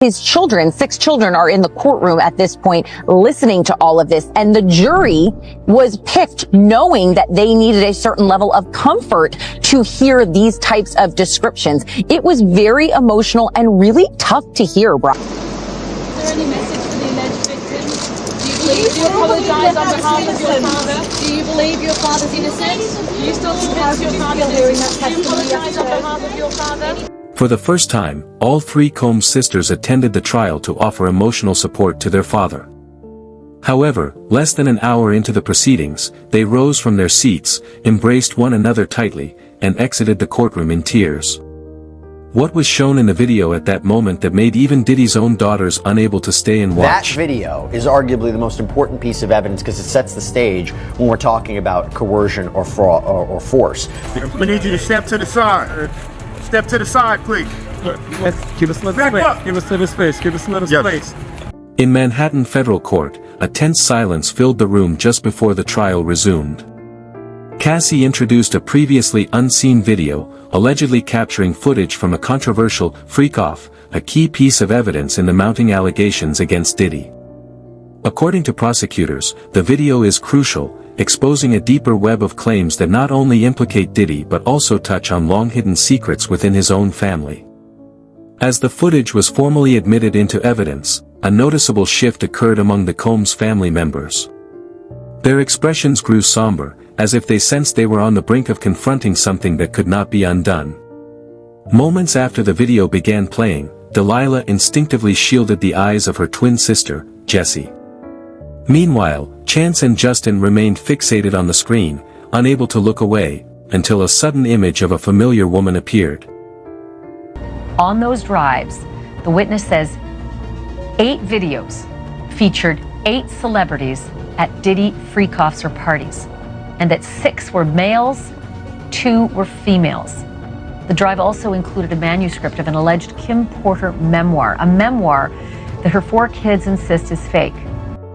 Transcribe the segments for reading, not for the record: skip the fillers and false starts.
His children, 6 children, are in the courtroom at this point listening to all of this. And the jury was picked knowing that they needed a certain level of comfort to hear these types of descriptions. It was very emotional and really tough to hear, bro. Is there any message for the alleged victims? Do you apologize on behalf of your father? Do you believe your father's innocent? Do you still convince your father's innocent? Do you apologize on behalf of your father? For the first time, all 3 Combs sisters attended the trial to offer emotional support to their father. However, less than an hour into the proceedings, they rose from their seats, embraced one another tightly, and exited the courtroom in tears. What was shown in the video at that moment that made even Diddy's own daughters unable to stay and watch? That video is arguably the most important piece of evidence because it sets the stage when we're talking about coercion or fraud or force. We need you to step to the side. Step to the side, please. Give us a little space. Give us a little space. Give us a little space. In Manhattan federal court, a tense silence filled the room just before the trial resumed. Cassie introduced a previously unseen video, allegedly capturing footage from a controversial freak-off, a key piece of evidence in the mounting allegations against Diddy. According to prosecutors, the video is crucial, exposing a deeper web of claims that not only implicate Diddy but also touch on long-hidden secrets within his own family. As the footage was formally admitted into evidence, a noticeable shift occurred among the Combs family members. Their expressions grew somber, as if they sensed they were on the brink of confronting something that could not be undone. Moments after the video began playing, Delilah instinctively shielded the eyes of her twin sister, Jessie. Meanwhile, Chance and Justin remained fixated on the screen, unable to look away, until a sudden image of a familiar woman appeared. On those drives, the witness says 8 videos featured 8 celebrities at Diddy freak-offs or parties, and that 6 were males, 2 were females. The drive also included a manuscript of an alleged Kim Porter memoir, a memoir that her 4 kids insist is fake.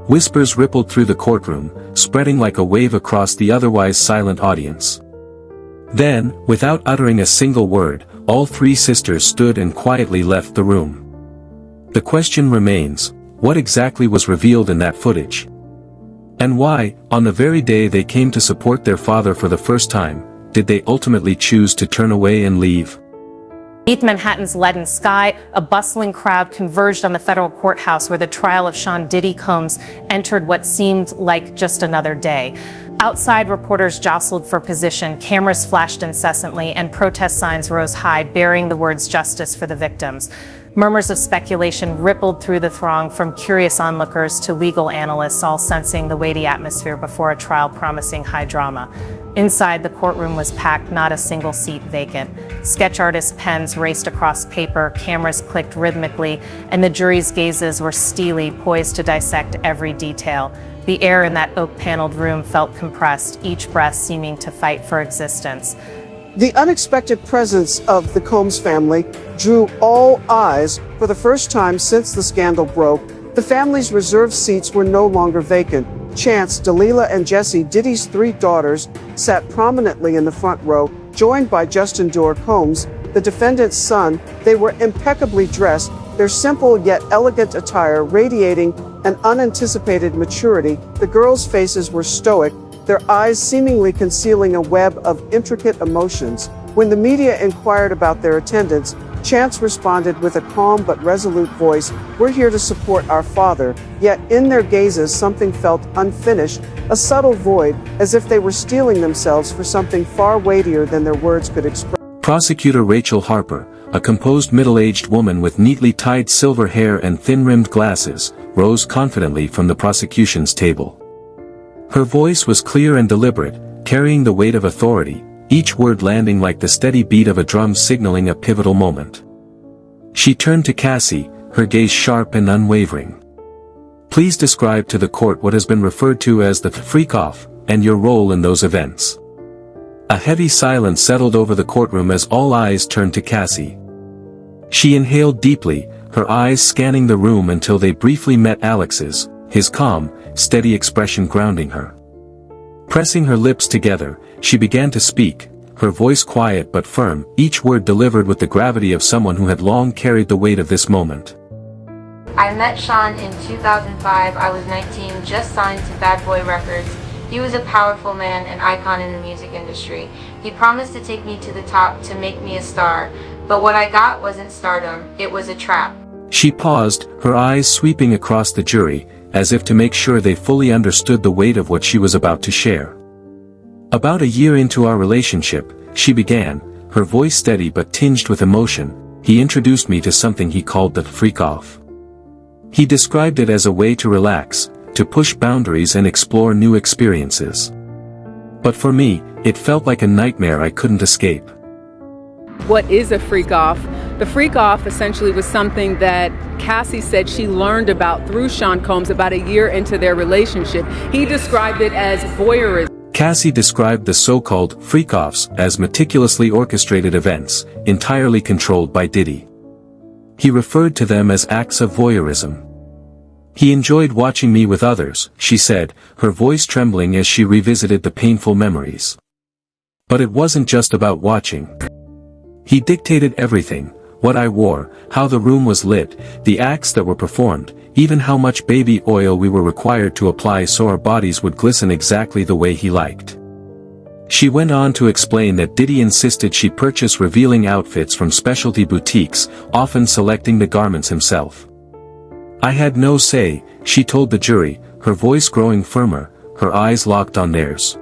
Whispers rippled through the courtroom, spreading like a wave across the otherwise silent audience. Then, without uttering a single word, all 3 sisters stood and quietly left the room. The question remains, what exactly was revealed in that footage? And why, on the very day they came to support their father for the first time, did they ultimately choose to turn away and leave? Beneath Manhattan's leaden sky, a bustling crowd converged on the federal courthouse where the trial of Sean Diddy Combs entered what seemed like just another day. Outside, reporters jostled for position, cameras flashed incessantly, and protest signs rose high, bearing the words "Justice for the victims." Murmurs of speculation rippled through the throng, from curious onlookers to legal analysts, all sensing the weighty atmosphere before a trial promising high drama. Inside, the courtroom was packed, not a single seat vacant. Sketch artists' pens raced across paper, cameras clicked rhythmically, and the jury's gazes were steely, poised to dissect every detail. The air in that oak-paneled room felt compressed, each breath seeming to fight for existence. The unexpected presence of the Combs family drew all eyes. For the first time since the scandal broke, the family's reserved seats were no longer vacant. Chance, Delilah, and Jessie, Diddy's 3 daughters, sat prominently in the front row, joined by Justin Combs, the defendant's son. They were impeccably dressed, their simple yet elegant attire radiating an unanticipated maturity. The girls' faces were stoic, their eyes seemingly concealing a web of intricate emotions. When the media inquired about their attendance, Chance responded with a calm but resolute voice, "We're here to support our father." Yet in their gazes something felt unfinished, a subtle void, as if they were steeling themselves for something far weightier than their words could express. Prosecutor Rachel Harper, a composed middle-aged woman with neatly tied silver hair and thin-rimmed glasses, rose confidently from the prosecution's table. Her voice was clear and deliberate, carrying the weight of authority, each word landing like the steady beat of a drum signaling a pivotal moment. She turned to Cassie, her gaze sharp and unwavering. "Please describe to the court what has been referred to as the freak-off, and your role in those events." A heavy silence settled over the courtroom as all eyes turned to Cassie. She inhaled deeply, her eyes scanning the room until they briefly met Alex's, his calm, steady expression grounding her. Pressing her lips together, she began to speak, her voice quiet but firm, each word delivered with the gravity of someone who had long carried the weight of this moment. I met Sean in 2005. I was 19, just signed to Bad Boy Records. He was a powerful man, an icon in the music industry. He promised to take me to the top, to make me a star. But what I got wasn't stardom, it was a trap. She paused, her eyes sweeping across the jury, as if to make sure they fully understood the weight of what she was about to share. About a year into our relationship, she began, her voice steady but tinged with emotion. He introduced me to something he called the freak off. He described it as a way to relax, to push boundaries and explore new experiences. But for me, it felt like a nightmare I couldn't escape. What is a freak off? The freak off essentially was something that Cassie said she learned about through Sean Combs about a year into their relationship. He described it as voyeurism. Cassie described the so-called freak-offs as meticulously orchestrated events, entirely controlled by Diddy. He referred to them as acts of voyeurism. He enjoyed watching me with others, she said, her voice trembling as she revisited the painful memories. But it wasn't just about watching. He dictated everything, what I wore, how the room was lit, the acts that were performed, even how much baby oil we were required to apply so our bodies would glisten exactly the way he liked. She went on to explain that Diddy insisted she purchase revealing outfits from specialty boutiques, often selecting the garments himself. I had no say, she told the jury, her voice growing firmer, her eyes locked on theirs.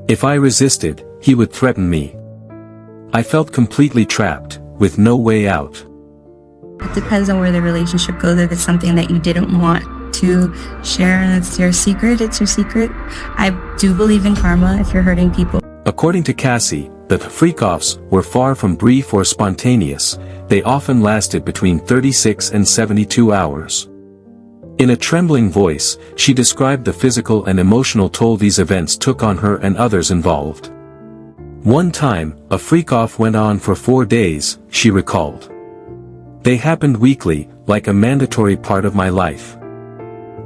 If I resisted, he would threaten me. I felt completely trapped, with no way out. It depends on where the relationship goes. If it's something that you didn't want to share and it's your secret, it's your secret. I do believe in karma if you're hurting people. According to Cassie, the freak-offs were far from brief or spontaneous. They often lasted between 36 and 72 hours. In a trembling voice, she described the physical and emotional toll these events took on her and others involved. One time, a freak-off went on for 4 days, she recalled. They happened weekly, like a mandatory part of my life.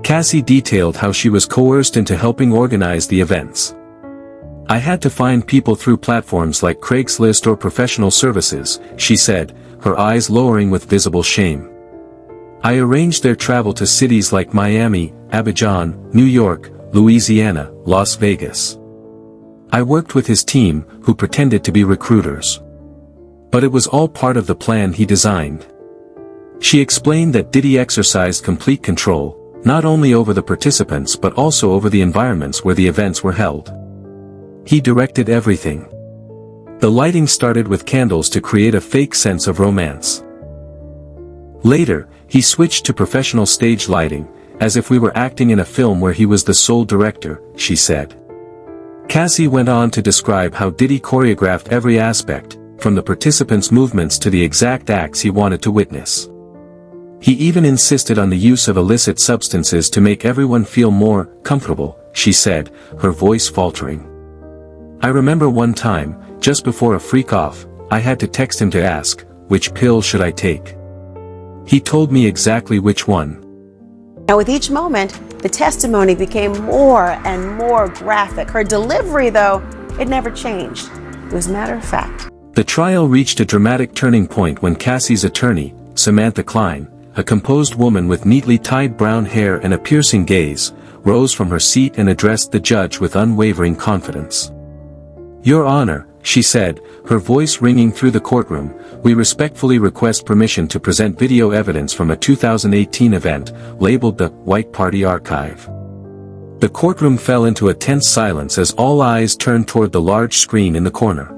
Cassie detailed how she was coerced into helping organize the events. I had to find people through platforms like Craigslist or professional services, she said, her eyes lowering with visible shame. I arranged their travel to cities like Miami, Abidjan, New York, Louisiana, Las Vegas. I worked with his team, who pretended to be recruiters. But it was all part of the plan he designed. She explained that Diddy exercised complete control, not only over the participants but also over the environments where the events were held. He directed everything. The lighting started with candles to create a fake sense of romance. Later, he switched to professional stage lighting, as if we were acting in a film where he was the sole director, she said. Cassie went on to describe how Diddy choreographed every aspect, from the participants' movements to the exact acts he wanted to witness. He even insisted on the use of illicit substances to make everyone feel more comfortable, she said, her voice faltering. I remember one time, just before a freak-off, I had to text him to ask, which pill should I take? He told me exactly which one. Now with each moment, the testimony became more and more graphic. Her delivery, though, it never changed. It was matter of fact. The trial reached a dramatic turning point when Cassie's attorney, Samantha Klein, a composed woman with neatly tied brown hair and a piercing gaze, rose from her seat and addressed the judge with unwavering confidence. Your Honor, she said, her voice ringing through the courtroom, we respectfully request permission to present video evidence from a 2018 event, labeled the White Party Archive. The courtroom fell into a tense silence as all eyes turned toward the large screen in the corner.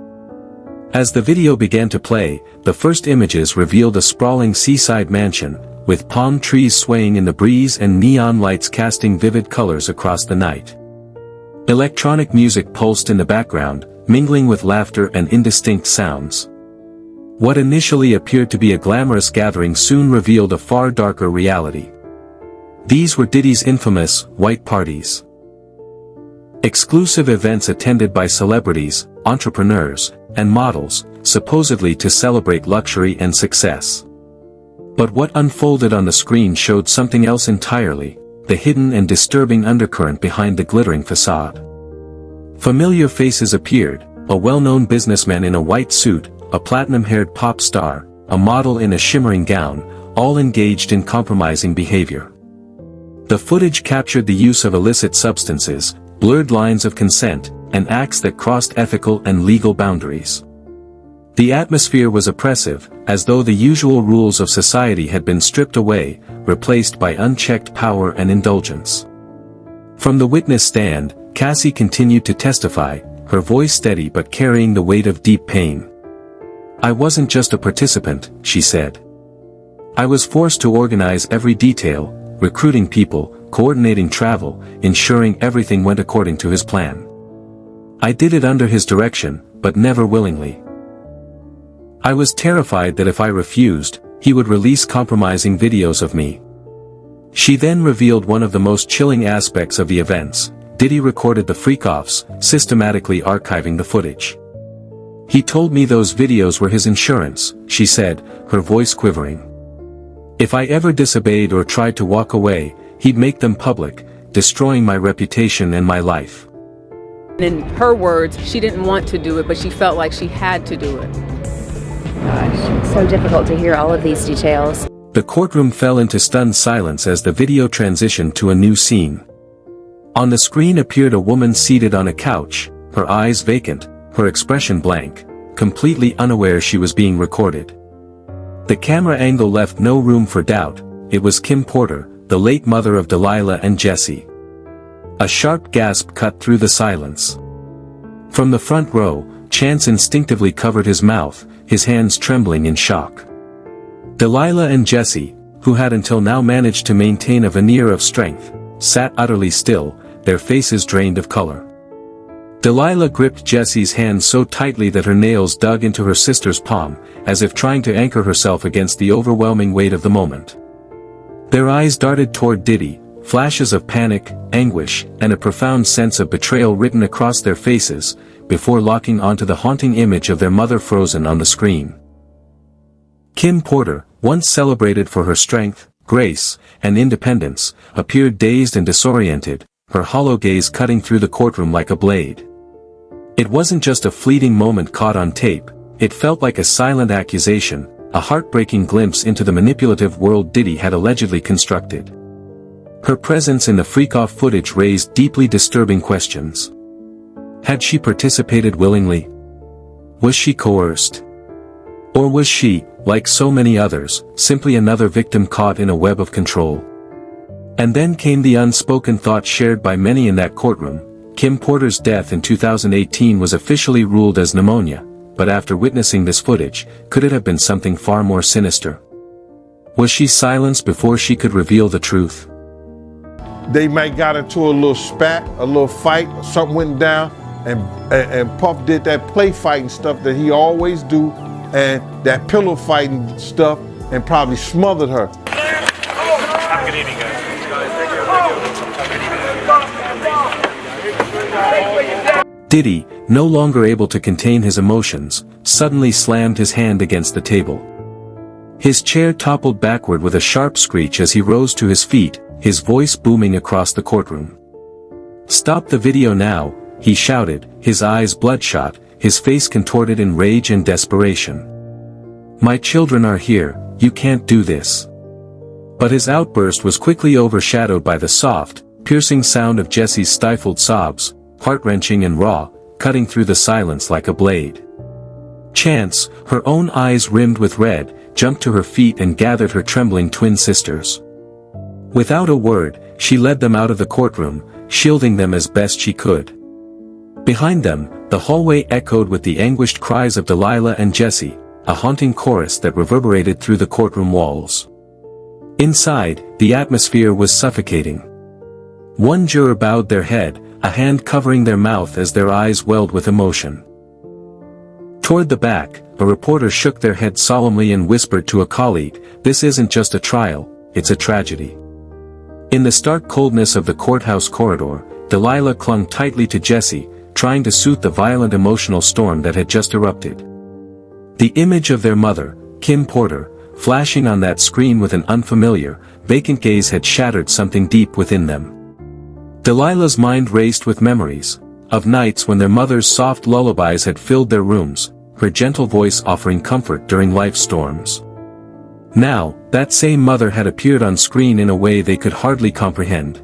As the video began to play, the first images revealed a sprawling seaside mansion, with palm trees swaying in the breeze and neon lights casting vivid colors across the night. Electronic music pulsed in the background, mingling with laughter and indistinct sounds. What initially appeared to be a glamorous gathering soon revealed a far darker reality. These were Diddy's infamous white parties. Exclusive events attended by celebrities, entrepreneurs, and models, supposedly to celebrate luxury and success. But what unfolded on the screen showed something else entirely, the hidden and disturbing undercurrent behind the glittering facade. Familiar faces appeared, a well-known businessman in a white suit, a platinum-haired pop star, a model in a shimmering gown, all engaged in compromising behavior. The footage captured the use of illicit substances, blurred lines of consent, and acts that crossed ethical and legal boundaries. The atmosphere was oppressive, as though the usual rules of society had been stripped away, replaced by unchecked power and indulgence. From the witness stand, Cassie continued to testify, her voice steady but carrying the weight of deep pain. "I wasn't just a participant," she said. "I was forced to organize every detail, recruiting people, coordinating travel, ensuring everything went according to his plan. I did it under his direction, but never willingly. I was terrified that if I refused, he would release compromising videos of me." She then revealed one of the most chilling aspects of the events. Diddy recorded the freak-offs, systematically archiving the footage. "He told me those videos were his insurance," she said, her voice quivering. "If I ever disobeyed or tried to walk away, he'd make them public, destroying my reputation and my life." In her words, she didn't want to do it, but she felt like she had to do it. Gosh, it's so difficult to hear all of these details. The courtroom fell into stunned silence as the video transitioned to a new scene. On the screen appeared a woman seated on a couch, her eyes vacant, her expression blank, completely unaware she was being recorded. The camera angle left no room for doubt. It was Kim Porter, the late mother of Delilah and Jesse. A sharp gasp cut through the silence. From the front row, Chance instinctively covered his mouth, his hands trembling in shock. Delilah and Jesse, who had until now managed to maintain a veneer of strength, sat utterly still, their faces drained of color. Delilah gripped Jesse's hand so tightly that her nails dug into her sister's palm, as if trying to anchor herself against the overwhelming weight of the moment. Their eyes darted toward Diddy, flashes of panic, anguish, and a profound sense of betrayal written across their faces, before locking onto the haunting image of their mother frozen on the screen. Kim Porter, once celebrated for her strength, grace, and independence, appeared dazed and disoriented, her hollow gaze cutting through the courtroom like a blade. It wasn't just a fleeting moment caught on tape, it felt like a silent accusation, a heartbreaking glimpse into the manipulative world Diddy had allegedly constructed. Her presence in the freak-off footage raised deeply disturbing questions. Had she participated willingly? Was she coerced? Or was she, like so many others, simply another victim caught in a web of control? And then came the unspoken thought shared by many in that courtroom. Kim Porter's death in 2018 was officially ruled as pneumonia, but after witnessing this footage, could it have been something far more sinister? Was she silenced before she could reveal the truth? They might got into a little spat, a little fight, or something went down, and Puff did that play fighting stuff that he always do, and that pillow fighting stuff, and probably smothered her. Have a good evening, guys. Diddy, no longer able to contain his emotions, suddenly slammed his hand against the table. His chair toppled backward with a sharp screech as he rose to his feet, his voice booming across the courtroom. "Stop the video now," he shouted, his eyes bloodshot, his face contorted in rage and desperation. "My children are here, you can't do this." But his outburst was quickly overshadowed by the soft, piercing sound of Jesse's stifled sobs, heart-wrenching and raw, cutting through the silence like a blade. Chance, her own eyes rimmed with red, jumped to her feet and gathered her trembling twin sisters. Without a word, she led them out of the courtroom, shielding them as best she could. Behind them, the hallway echoed with the anguished cries of Delilah and Jesse, a haunting chorus that reverberated through the courtroom walls. Inside, the atmosphere was suffocating. One juror bowed their head, a hand covering their mouth as their eyes welled with emotion. Toward the back, a reporter shook their head solemnly and whispered to a colleague, "This isn't just a trial, it's a tragedy." In the stark coldness of the courthouse corridor, Delilah clung tightly to Jesse, trying to soothe the violent emotional storm that had just erupted. The image of their mother, Kim Porter, flashing on that screen with an unfamiliar, vacant gaze had shattered something deep within them. Delilah's mind raced with memories of nights when their mother's soft lullabies had filled their rooms, her gentle voice offering comfort during life's storms. Now, that same mother had appeared on screen in a way they could hardly comprehend.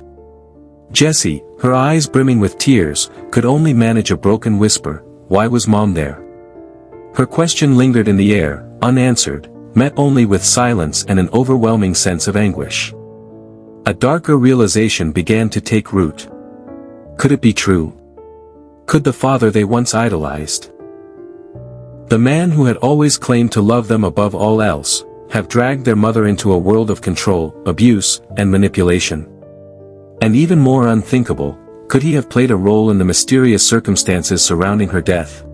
Jessie, her eyes brimming with tears, could only manage a broken whisper, "Why was Mom there?" Her question lingered in the air, unanswered, met only with silence and an overwhelming sense of anguish. A darker realization began to take root. Could it be true? Could the father they once idolized, the man who had always claimed to love them above all else, have dragged their mother into a world of control, abuse, and manipulation? And even more unthinkable, could he have played a role in the mysterious circumstances surrounding her death?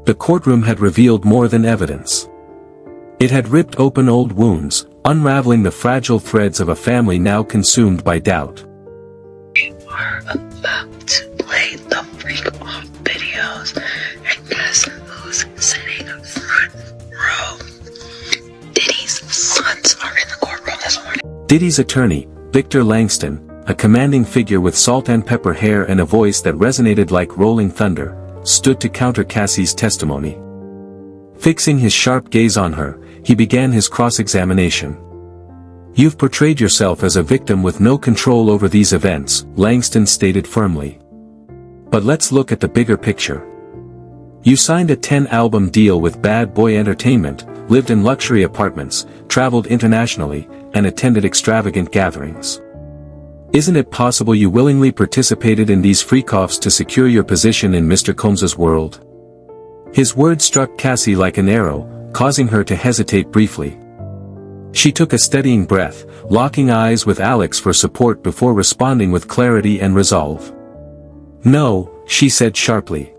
The courtroom had revealed more than evidence. It had ripped open old wounds, unraveling the fragile threads of a family now consumed by doubt. We are about to play the freak off videos, and guess who's sitting front row? Diddy's sons are in the courtroom this morning. Diddy's attorney, Victor Langston, a commanding figure with salt and pepper hair and a voice that resonated like rolling thunder, stood to counter Cassie's testimony. Fixing his sharp gaze on her, he began his cross-examination. "You've portrayed yourself as a victim with no control over these events," Langston stated firmly. "But let's look at the bigger picture. You signed a 10-album deal with Bad Boy Entertainment, lived in luxury apartments, traveled internationally, and attended extravagant gatherings. Isn't it possible you willingly participated in these freak-offs to secure your position in Mr. Combs's world?" His words struck Cassie like an arrow, causing her to hesitate briefly. She took a steadying breath, locking eyes with Alex for support before responding with clarity and resolve. "No," she said sharply.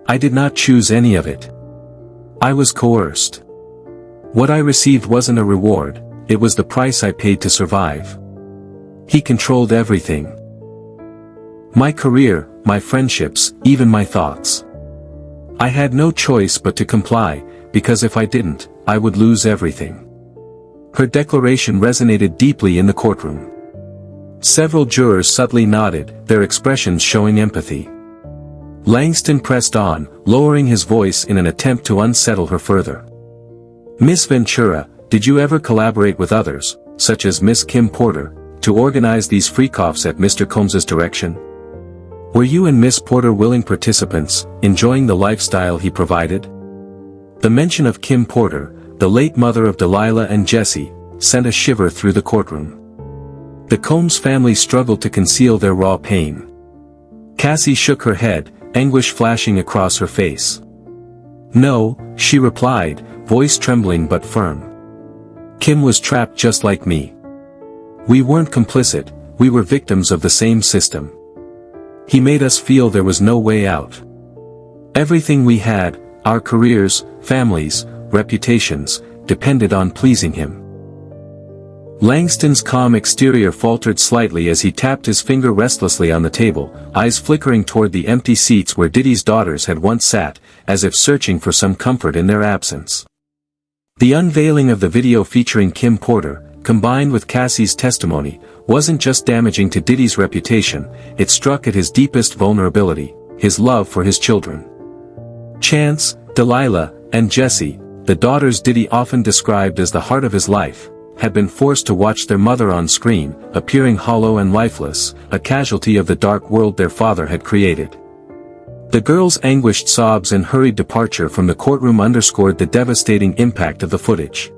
"I did not choose any of it. I was coerced. What I received wasn't a reward, it was the price I paid to survive. He controlled everything. My career, my friendships, even my thoughts. I had no choice but to comply, because if I didn't, I would lose everything." Her declaration resonated deeply in the courtroom. Several jurors subtly nodded, their expressions showing empathy. Langston pressed on, lowering his voice in an attempt to unsettle her further. "Miss Ventura, did you ever collaborate with others, such as Miss Kim Porter, to organize these freak-offs at Mr. Combs's direction? Were you and Miss Porter willing participants, enjoying the lifestyle he provided?" The mention of Kim Porter, the late mother of Delilah and Jessie, sent a shiver through the courtroom. The Combs family struggled to conceal their raw pain. Cassie shook her head, anguish flashing across her face. "No," she replied, voice trembling but firm. "Kim was trapped just like me. We weren't complicit, we were victims of the same system. He made us feel there was no way out. Everything we had, our careers, families, reputations, depended on pleasing him." Langston's calm exterior faltered slightly as he tapped his finger restlessly on the table, eyes flickering toward the empty seats where Diddy's daughters had once sat, as if searching for some comfort in their absence. The unveiling of the video featuring Kim Porter, combined with Cassie's testimony, wasn't just damaging to Diddy's reputation, it struck at his deepest vulnerability, his love for his children. Chance, Delilah, and Jessie, the daughters Diddy often described as the heart of his life, had been forced to watch their mother on screen, appearing hollow and lifeless, a casualty of the dark world their father had created. The girls' anguished sobs and hurried departure from the courtroom underscored the devastating impact of the footage.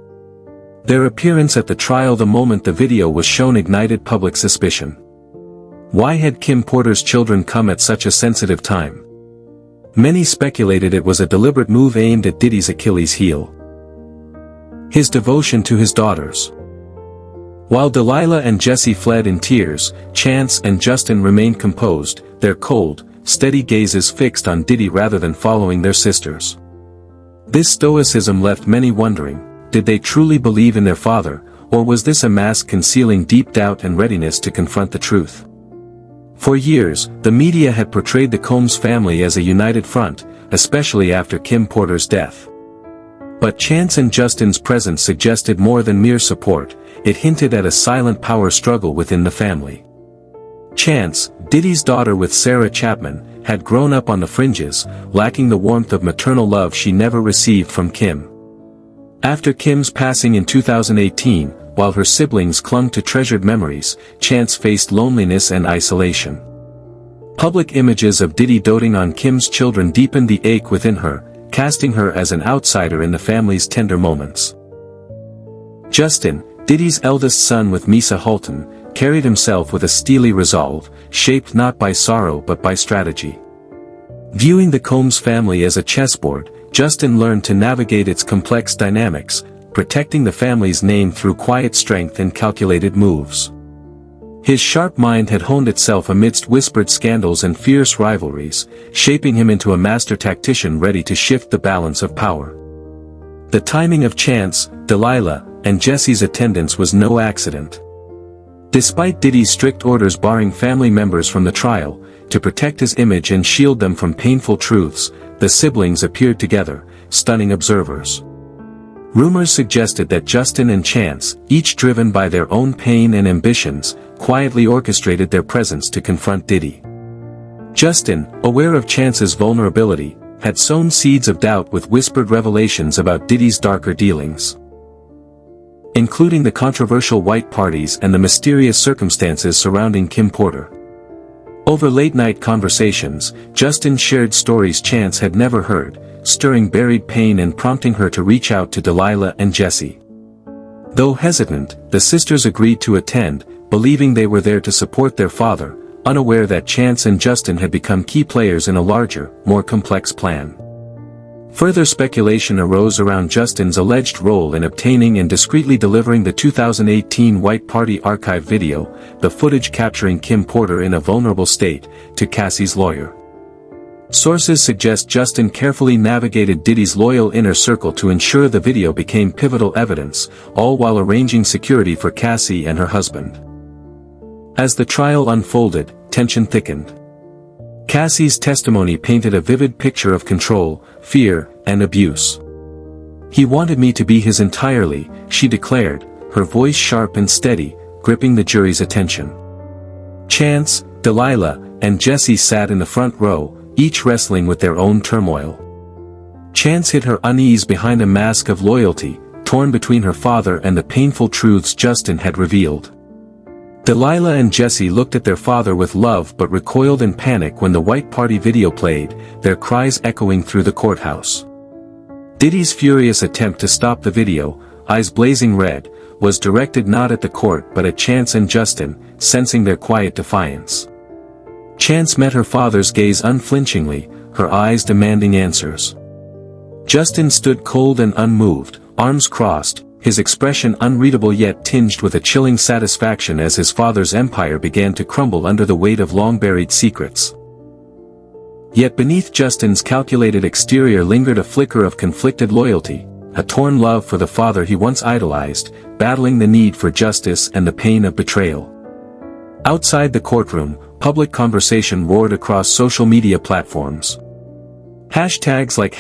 Their appearance at the trial the moment the video was shown ignited public suspicion. Why had Kim Porter's children come at such a sensitive time? Many speculated it was a deliberate move aimed at Diddy's Achilles heel. His devotion to his daughters. While Delilah and Jessie fled in tears, Chance and Justin remained composed, their cold, steady gazes fixed on Diddy rather than following their sisters. This stoicism left many wondering, did they truly believe in their father, or was this a mask concealing deep doubt and readiness to confront the truth? For years, the media had portrayed the Combs family as a united front, especially after Kim Porter's death. But Chance and Justin's presence suggested more than mere support, it hinted at a silent power struggle within the family. Chance, Diddy's daughter with Sarah Chapman, had grown up on the fringes, lacking the warmth of maternal love she never received from Kim. After Kim's passing in 2018, while her siblings clung to treasured memories, Chance faced loneliness and isolation. Public images of Diddy doting on Kim's children deepened the ache within her, casting her as an outsider in the family's tender moments. Justin, Diddy's eldest son with Misa Halton, carried himself with a steely resolve, shaped not by sorrow but by strategy. Viewing the Combs family as a chessboard, Justin learned to navigate its complex dynamics, protecting the family's name through quiet strength and calculated moves. His sharp mind had honed itself amidst whispered scandals and fierce rivalries, shaping him into a master tactician ready to shift the balance of power. The timing of Chance, Delilah, and Jesse's attendance was no accident. Despite Diddy's strict orders barring family members from the trial, to protect his image and shield them from painful truths, the siblings appeared together, stunning observers. Rumors suggested that Justin and Chance, each driven by their own pain and ambitions, quietly orchestrated their presence to confront Diddy. Justin, aware of Chance's vulnerability, had sown seeds of doubt with whispered revelations about Diddy's darker dealings, including the controversial white parties and the mysterious circumstances surrounding Kim Porter. Over late-night conversations, Justin shared stories Chance had never heard, stirring buried pain and prompting her to reach out to Delilah and Jesse. Though hesitant, the sisters agreed to attend, believing they were there to support their father, unaware that Chance and Justin had become key players in a larger, more complex plan. Further speculation arose around Justin's alleged role in obtaining and discreetly delivering the 2018 White Party archive video, the footage capturing Kim Porter in a vulnerable state, to Cassie's lawyer. Sources suggest Justin carefully navigated Diddy's loyal inner circle to ensure the video became pivotal evidence, all while arranging security for Cassie and her husband. As the trial unfolded, tension thickened. Cassie's testimony painted a vivid picture of control, fear, and abuse. "He wanted me to be his entirely," she declared, her voice sharp and steady, gripping the jury's attention. Chance, Delilah, and Jesse sat in the front row, each wrestling with their own turmoil. Chance hid her unease behind a mask of loyalty, torn between her father and the painful truths Justin had revealed. Delilah and Jesse looked at their father with love but recoiled in panic when the White Party video played, their cries echoing through the courthouse. Diddy's furious attempt to stop the video, eyes blazing red, was directed not at the court but at Chance and Justin, sensing their quiet defiance. Chance met her father's gaze unflinchingly, her eyes demanding answers. Justin stood cold and unmoved, arms crossed, his expression unreadable yet tinged with a chilling satisfaction as his father's empire began to crumble under the weight of long-buried secrets. Yet beneath Justin's calculated exterior lingered a flicker of conflicted loyalty, a torn love for the father he once idolized, battling the need for justice and the pain of betrayal. Outside the courtroom, public conversation roared across social media platforms. Hashtags like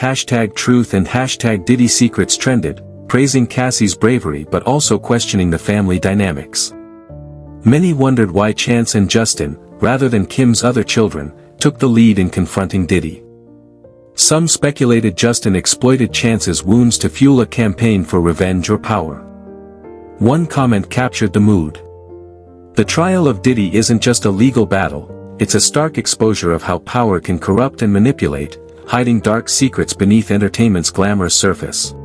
#truth and #DiddySecrets trended, praising Cassie's bravery but also questioning the family dynamics. Many wondered why Chance and Justin, rather than Kim's other children, took the lead in confronting Diddy. Some speculated Justin exploited Chance's wounds to fuel a campaign for revenge or power. One comment captured the mood. "The trial of Diddy isn't just a legal battle, it's a stark exposure of how power can corrupt and manipulate, hiding dark secrets beneath entertainment's glamorous surface."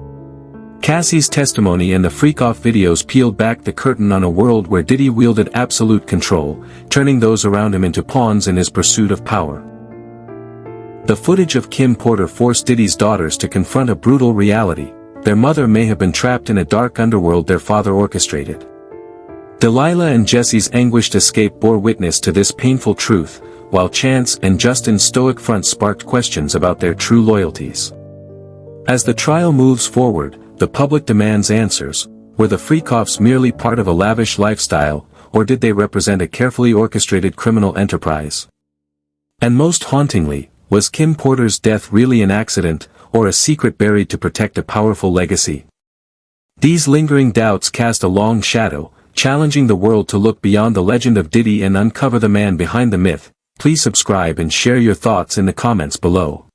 Cassie's testimony and the freak-off videos peeled back the curtain on a world where Diddy wielded absolute control, turning those around him into pawns in his pursuit of power. The footage of Kim Porter forced Diddy's daughters to confront a brutal reality: their mother may have been trapped in a dark underworld their father orchestrated. Delilah and Jesse's anguished escape bore witness to this painful truth, while Chance and Justin's stoic front sparked questions about their true loyalties. As the trial moves forward, the public demands answers. Were the freak-offs merely part of a lavish lifestyle, or did they represent a carefully orchestrated criminal enterprise? And most hauntingly, was Kim Porter's death really an accident, or a secret buried to protect a powerful legacy? These lingering doubts cast a long shadow, challenging the world to look beyond the legend of Diddy and uncover the man behind the myth. Please subscribe and share your thoughts in the comments below.